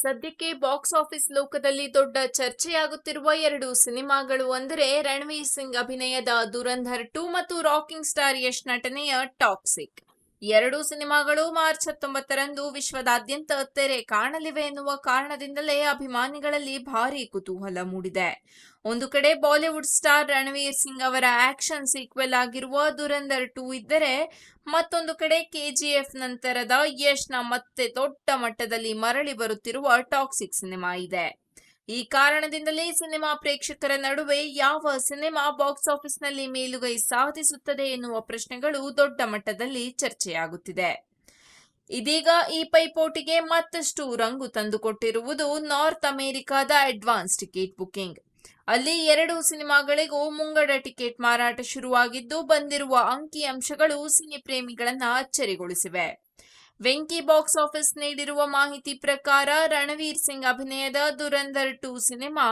ಸದ್ಯಕ್ಕೆ box office ಲೋಕದಲ್ಲಿ ದೊಡ್ಡ ಚರ್ಚೆಯಾಗುತ್ತಿರುವ ಎರಡು ಸಿನಿಮಾಗಳು ಅಂದರೆ ರಣವೀರ್ ಸಿಂಗ್ ಅಭಿನಯದ ದುರಂಧರ್ 2 ಮತ್ತು ರಾಕಿಂಗ್ ಸ್ಟಾರ್ ಯಶ್ ನಟನೆಯ ಟಾಕ್ಸಿಕ್. ಎರಡೂ ಸಿನಿಮಾಗಳು ಮಾರ್ಚ್ 19ರಂದು ವಿಶ್ವದಾದ್ಯಂತ ತೆರೆ ಕಾಣಲಿವೆ ಎನ್ನುವ ಕಾರಣದಿಂದಲೇ ಅಭಿಮಾನಿಗಳಲ್ಲಿ ಭಾರೀ ಕುತೂಹಲ ಮೂಡಿದೆ. ಒಂದು ಕಡೆ ಬಾಲಿವುಡ್ ಸ್ಟಾರ್ ರಣವೀರ್ ಸಿಂಗ್ ಅವರ ಆಕ್ಷನ್ ಸೀಕ್ವೆಲ್ ಆಗಿರುವ ದುರಂಧರ್ 2 ಇದ್ದರೆ, ಮತ್ತೊಂದು ಕಡೆ ಕೆಜಿಎಫ್ ನಂತರದ ಯಶ್ನ ಮತ್ತೆ ದೊಡ್ಡ ಮಟ್ಟದಲ್ಲಿ ಮರಳಿ ಬರುತ್ತಿರುವ ಟಾಕ್ಸಿಕ್ ಸಿನಿಮಾ ಇದೆ. ಈ ಕಾರಣದಿಂದಲೇ ಸಿನಿಮಾ ಪ್ರೇಕ್ಷಕರ ನಡುವೆ ಯಾವ ಸಿನಿಮಾ ಬಾಕ್ಸ್ ಆಫೀಸ್ನಲ್ಲಿ ಮೇಲುಗೈ ಸಾಧಿಸುತ್ತದೆ ಎನ್ನುವ ಪ್ರಶ್ನೆಗಳು ದೊಡ್ಡ ಮಟ್ಟದಲ್ಲಿ ಚರ್ಚೆಯಾಗುತ್ತಿದೆ. ಇದೀಗ ಈ ಪೈಪೋಟಿಗೆ ಮತ್ತಷ್ಟು ರಂಗು ತಂದುಕೊಟ್ಟಿರುವುದು ನಾರ್ತ್ ಅಮೆರಿಕಾದ ಅಡ್ವಾನ್ಸ್ ಟಿಕೆಟ್ ಬುಕಿಂಗ್. ಅಲ್ಲಿ ಎರಡೂ ಸಿನಿಮಾಗಳಿಗೂ ಮುಂಗಡ ಟಿಕೆಟ್ ಮಾರಾಟ ಶುರುವಾಗಿದ್ದು, ಬಂದಿರುವ ಅಂಕಿ ಅಂಶಗಳು ಸಿನಿ ಪ್ರೇಮಿಗಳನ್ನ ಅಚ್ಚರಿಗೊಳಿಸಿವೆ. ವೆಂಕಿ ಬಾಕ್ಸ್ ಆಫೀಸ್ ನೀಡಿರುವ ಮಾಹಿತಿ ಪ್ರಕಾರ ರಣವೀರ್ ಸಿಂಗ್ ಅಭಿನಯದ ದುರಂಧರ್ 2 ಸಿನಿಮಾ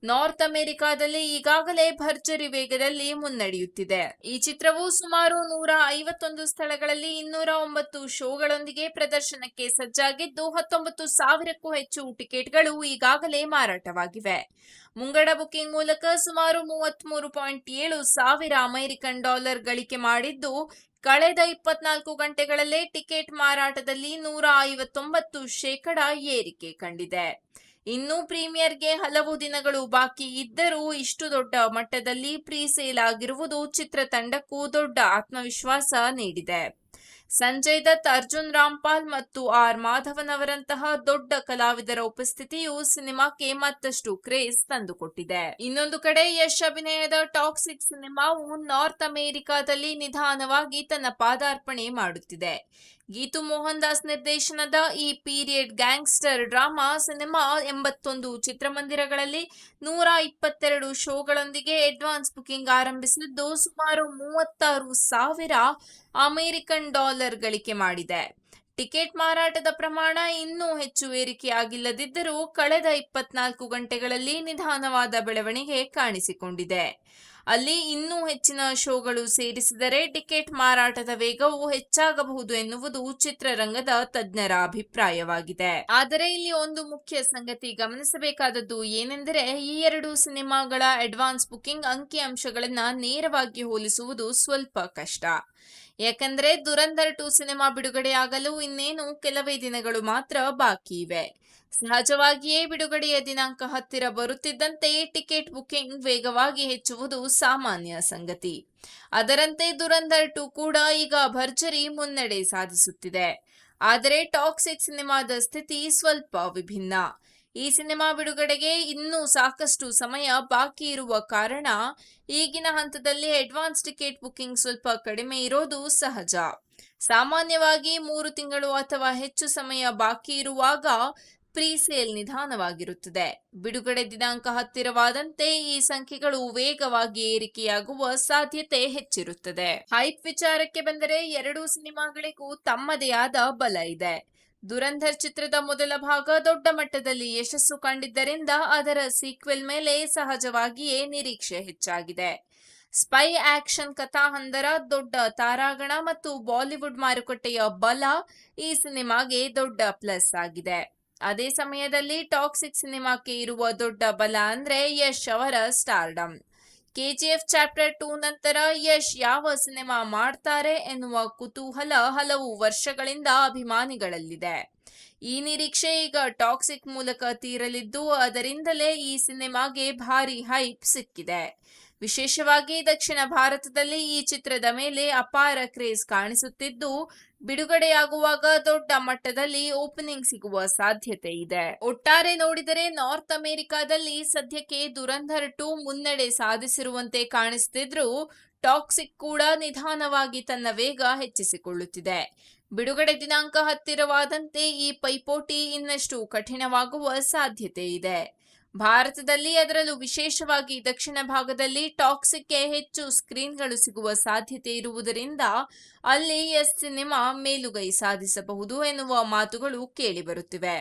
ನಾರ್ತ್ ಅಮೆರಿಕಾದಲ್ಲಿ ಈಗಾಗಲೇ ಭರ್ಜರಿ ವೇಗದಲ್ಲಿ ಮುನ್ನಡೆಯುತ್ತಿದೆ. ಈ ಚಿತ್ರವು ಸುಮಾರು 151 ಸ್ಥಳಗಳಲ್ಲಿ 209 ಶೋಗಳೊಂದಿಗೆ ಪ್ರದರ್ಶನಕ್ಕೆ ಸಜ್ಜಾಗಿದ್ದು, 19,000ಕ್ಕೂ ಹೆಚ್ಚು ಟಿಕೆಟ್ಗಳು ಈಗಾಗಲೇ ಮಾರಾಟವಾಗಿವೆ. ಮುಂಗಡ ಬುಕಿಂಗ್ ಮೂಲಕ ಸುಮಾರು $33.7 ಅಮೆರಿಕನ್ ಗಳಿಕೆ ಮಾಡಿದ್ದು, ಕಳೆದ 24 ಗಂಟೆಗಳಲ್ಲೇ ಟಿಕೆಟ್ ಮಾರಾಟದಲ್ಲಿ 159% ಏರಿಕೆ ಕಂಡಿದೆ. ಇನ್ನು ಪ್ರೀಮಿಯರ್ಗೆ ಹಲವು ದಿನಗಳು ಬಾಕಿ ಇದ್ದರೂ ಇಷ್ಟು ದೊಡ್ಡ ಮಟ್ಟದಲ್ಲಿ ಪ್ರೀ ಸೇಲ್ ಆಗಿರುವುದು ಚಿತ್ರತಂಡಕ್ಕೂ ದೊಡ್ಡ ಆತ್ಮವಿಶ್ವಾಸ ನೀಡಿದೆ. ಸಂಜಯ್ ದತ್, ಅರ್ಜುನ್ ರಾಮ್ಪಾಲ್ ಮತ್ತು ಆರ್ ಮಾಧವನ್ ಅವರಂತಹ ದೊಡ್ಡ ಕಲಾವಿದರ ಉಪಸ್ಥಿತಿಯು ಸಿನಿಮಾಕ್ಕೆ ಮತ್ತಷ್ಟು ಕ್ರೇಜ್ ತಂದುಕೊಟ್ಟಿದೆ. ಇನ್ನೊಂದು ಕಡೆ ಯಶ್ ಅಭಿನಯದ ಟಾಕ್ಸಿಕ್ ಸಿನಿಮಾವು ನಾರ್ತ್ ಅಮೆರಿಕಾದಲ್ಲಿ ನಿಧಾನವಾಗಿ ತನ್ನ ಪಾದಾರ್ಪಣೆ ಮಾಡುತ್ತಿದೆ. ಗೀತು ಮೋಹನ್ ದಾಸ್ ನಿರ್ದೇಶನದ ಈ ಪೀರಿಯಡ್ ಗ್ಯಾಂಗ್ಸ್ಟರ್ ಡ್ರಾಮಾ ಸಿನಿಮಾ 81 ಚಿತ್ರಮಂದಿರಗಳಲ್ಲಿ 122 ಶೋಗಳೊಂದಿಗೆ ಅಡ್ವಾನ್ಸ್ ಬುಕಿಂಗ್ ಆರಂಭಿಸಿದ್ದು, ಸುಮಾರು $36,000 ಅಮೆರಿಕನ್ ಗಳಿಕೆ ಮಾಡಿದೆ. ಟಿಕೆಟ್ ಮಾರಾಟದ ಪ್ರಮಾಣ ಇನ್ನೂ ಹೆಚ್ಚು ಏರಿಕೆಯಾಗಿಲ್ಲದಿದ್ದರೂ ಕಳೆದ 24 ಗಂಟೆಗಳಲ್ಲಿ ನಿಧಾನವಾದ ಬೆಳವಣಿಗೆ ಕಾಣಿಸಿಕೊಂಡಿದೆ. ಅಲ್ಲಿ ಇನ್ನೂ ಹೆಚ್ಚಿನ ಶೋಗಳು ಸೇರಿಸಿದರೆ ಟಿಕೆಟ್ ಮಾರಾಟದ ವೇಗವು ಹೆಚ್ಚಾಗಬಹುದು ಎನ್ನುವುದು ಚಿತ್ರರಂಗದ ತಜ್ಞರ ಅಭಿಪ್ರಾಯವಾಗಿದೆ. ಆದರೆ ಇಲ್ಲಿ ಒಂದು ಮುಖ್ಯ ಸಂಗತಿ ಗಮನಿಸಬೇಕಾದದ್ದು ಏನೆಂದರೆ, ಈ ಎರಡು ಸಿನಿಮಾಗಳ ಅಡ್ವಾನ್ಸ್ ಬುಕಿಂಗ್ ಅಂಕಿ ಅಂಶಗಳನ್ನ ನೇರವಾಗಿ ಹೋಲಿಸುವುದು ಸ್ವಲ್ಪ ಕಷ್ಟ. ಯಾಕಂದ್ರೆ ದುರಂಧರ್ 2 ಸಿನಿಮಾ ಬಿಡುಗಡೆಯಾಗಲು ಇನ್ನೇನು ಕೆಲವೇ ದಿನಗಳು ಮಾತ್ರ ಬಾಕಿ ಇವೆ. ಸಹಜವಾಗಿಯೇ ಬಿಡುಗಡೆಯ ದಿನಾಂಕ ಹತ್ತಿರ ಬರುತ್ತಿದ್ದಂತೆ ಟಿಕೆಟ್ ಬುಕಿಂಗ್ ವೇಗವಾಗಿ ಹೆಚ್ಚುವುದು ಸಾಮಾನ್ಯ ಸಂಗತಿ. ಅದರಂತೆ ದುರಂಧರ್ 2 ಕೂಡ ಈಗ ಭರ್ಜರಿ ಮುನ್ನಡೆ ಸಾಧಿಸುತ್ತಿದೆ. ಆದರೆ ಟಾಕ್ಸಿಕ್ ಸಿನಿಮಾದ ಸ್ಥಿತಿ ಸ್ವಲ್ಪ ವಿಭಿನ್ನ. ಈ ಸಿನಿಮಾ ಬಿಡುಗಡೆಗೆ ಇನ್ನೂ ಸಾಕಷ್ಟು ಸಮಯ ಬಾಕಿ ಇರುವ ಕಾರಣ ಈಗಿನ ಹಂತದಲ್ಲಿ ಅಡ್ವಾನ್ಸ್ ಟಿಕೆಟ್ ಬುಕಿಂಗ್ ಸ್ವಲ್ಪ ಕಡಿಮೆ ಇರೋದು ಸಹಜ. ಸಾಮಾನ್ಯವಾಗಿ 3 ತಿಂಗಳು ಅಥವಾ ಹೆಚ್ಚು ಸಮಯ ಬಾಕಿ ಇರುವಾಗ ಪ್ರೀ ಸೇಲ್ ನಿಧಾನವಾಗಿರುತ್ತದೆ. ಬಿಡುಗಡೆ ದಿನಾಂಕ ಹತ್ತಿರವಾದಂತೆ ಈ ಸಂಖ್ಯೆಗಳು ವೇಗವಾಗಿ ಏರಿಕೆಯಾಗುವ ಸಾಧ್ಯತೆ ಹೆಚ್ಚಿರುತ್ತದೆ. ಹೈಪ್ ವಿಚಾರಕ್ಕೆ ಬಂದರೆ ಎರಡೂ ಸಿನಿಮಾಗಳಿಗೂ ತಮ್ಮದೇ ಆದ ಬಲ ಇದೆ. ದುರಂಧರ್ ಚಿತ್ರದ ಮೊದಲ ಭಾಗ ದೊಡ್ಡ ಮಟ್ಟದಲ್ಲಿ ಯಶಸ್ಸು ಕಂಡಿದ್ದರಿಂದ ಅದರ ಸೀಕ್ವೆಲ್ ಮೇಲೆ ಸಹಜವಾಗಿಯೇ ನಿರೀಕ್ಷೆ ಹೆಚ್ಚಾಗಿದೆ. ಸ್ಪೈ ಆಕ್ಷನ್ ಕಥಾಹಂದರ, ದೊಡ್ಡ ತಾರಾಗಣ ಮತ್ತು ಬಾಲಿವುಡ್ ಮಾರುಕಟ್ಟೆಯ ಬಲ ಈ ಸಿನಿಮಾಗೆ ದೊಡ್ಡ ಪ್ಲಸ್ ಆಗಿದೆ. ಅದೇ ಸಮಯದಲ್ಲಿ ಟಾಕ್ಸಿಕ್ ಸಿನಿಮಾಕ್ಕೆ ಇರುವ ದೊಡ್ಡ ಬಲ ಅಂದ್ರೆ ಯಶ್ ಅವರ ಸ್ಟಾರ್ಡಮ್. ಕೆಜಿಎಫ್ ಚಾಪ್ಟರ್ 2 ನಂತರ ಯಶ್ ಯಾವ ಸಿನಿಮಾ ಮಾಡ್ತಾರೆ ಎನ್ನುವ ಕುತೂಹಲ ಹಲವು ವರ್ಷಗಳಿಂದ ಅಭಿಮಾನಿಗಳಲ್ಲಿದೆ. ಈ ನಿರೀಕ್ಷೆ ಈಗ ಟಾಕ್ಸಿಕ್ ಮೂಲಕ ತೀರಲಿದ್ದು, ಅದರಿಂದಲೇ ಈ ಸಿನಿಮಾಗೆ ಭಾರಿ ಹೈಪ್ ಸಿಕ್ಕಿದೆ. ವಿಶೇಷವಾಗಿ ದಕ್ಷಿಣ ಭಾರತದಲ್ಲಿ ಈ ಚಿತ್ರದ ಮೇಲೆ ಅಪಾರ ಕ್ರೇಜ್ ಕಾಣಿಸುತ್ತಿದ್ದು, ಬಿಡುಗಡೆಯಾಗುವಾಗ ದೊಡ್ಡ ಮಟ್ಟದಲ್ಲಿ ಓಪನಿಂಗ್ ಸಿಗುವ ಸಾಧ್ಯತೆ ಇದೆ. ಒಟ್ಟಾರೆ ನೋಡಿದರೆ ನಾರ್ತ್ ಅಮೆರಿಕಾದಲ್ಲಿ ಸದ್ಯಕ್ಕೆ ದುರಂಧರ್ 2 ಮುನ್ನಡೆ ಸಾಧಿಸಿರುವಂತೆ ಕಾಣಿಸುತ್ತಿದ್ರೂ, ಟಾಕ್ಸಿಕ್ ಕೂಡ ನಿಧಾನವಾಗಿ ತನ್ನ ವೇಗ ಹೆಚ್ಚಿಸಿಕೊಳ್ಳುತ್ತಿದೆ. ಬಿಡುಗಡೆ ದಿನಾಂಕ ಹತ್ತಿರವಾದಂತೆ ಈ ಪೈಪೋಟಿ ಇನ್ನಷ್ಟು ಕಠಿಣವಾಗುವ ಸಾಧ್ಯತೆ ಇದೆ. ಭಾರತದಲ್ಲಿ, ಅದರಲ್ಲೂ ವಿಶೇಷವಾಗಿ ದಕ್ಷಿಣ ಭಾಗದಲ್ಲಿ ಟಾಕ್ಸಿಕ್ಗೆ ಹೆಚ್ಚು ಸ್ಕ್ರೀನ್ಗಳು ಸಿಗುವ ಸಾಧ್ಯತೆ ಇರುವುದರಿಂದ ಅಲ್ಲಿ ಯಶ್ ಸಿನಿಮಾ ಮೇಲುಗೈ ಸಾಧಿಸಬಹುದು ಎನ್ನುವ ಮಾತುಗಳು ಕೇಳಿಬರುತ್ತಿವೆ.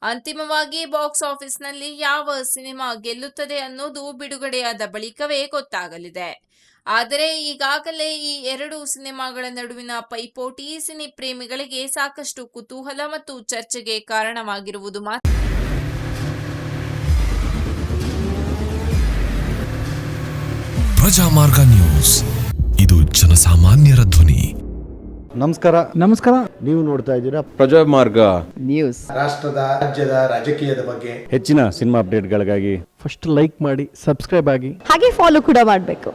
ಅಂತಿಮವಾಗಿ ಬಾಕ್ಸ್ ಆಫೀಸ್ನಲ್ಲಿ ಯಾವ ಸಿನಿಮಾ ಗೆಲ್ಲುತ್ತದೆ ಅನ್ನೋದು ಬಿಡುಗಡೆಯಾದ ಬಳಿಕವೇ ಗೊತ್ತಾಗಲಿದೆ. ಆದರೆ ಈಗಾಗಲೇ ಈ ಎರಡು ಸಿನಿಮಾಗಳ ನಡುವಿನ ಪೈಪೋಟಿ ಸಿನಿ ಪ್ರೇಮಿಗಳಿಗೆ ಸಾಕಷ್ಟು ಕುತೂಹಲ ಮತ್ತು ಚರ್ಚೆಗೆ ಕಾರಣವಾಗಿರುವುದು ಮಾತ್ರ ಪ್ರಜಾಮಾರ್ಗ ನ್ಯೂಸ್, ಇದು ಜನಸಾಮಾನ್ಯರ ಧ್ವನಿ. ನಮಸ್ಕಾರ. ನೀವು ನೋಡ್ತಾ ಇದ್ದೀರಾ ಪ್ರಜಾಮಾರ್ಗ ನ್ಯೂಸ್. ರಾಷ್ಟ್ರದ ರಾಜ್ಯದ ರಾಜಕೀಯದ ಬಗ್ಗೆ ಹೆಚ್ಚಿನ ಸಿನಿಮಾ ಅಪ್ಡೇಟ್ಗಳಿಗಾಗಿ ಫಸ್ಟ್ ಲೈಕ್ ಮಾಡಿ, ಸಬ್ಸ್ಕ್ರೈಬ್ ಆಗಿ, ಹಾಗೆ ಫಾಲೋ ಕೂಡ ಮಾಡಬೇಕು.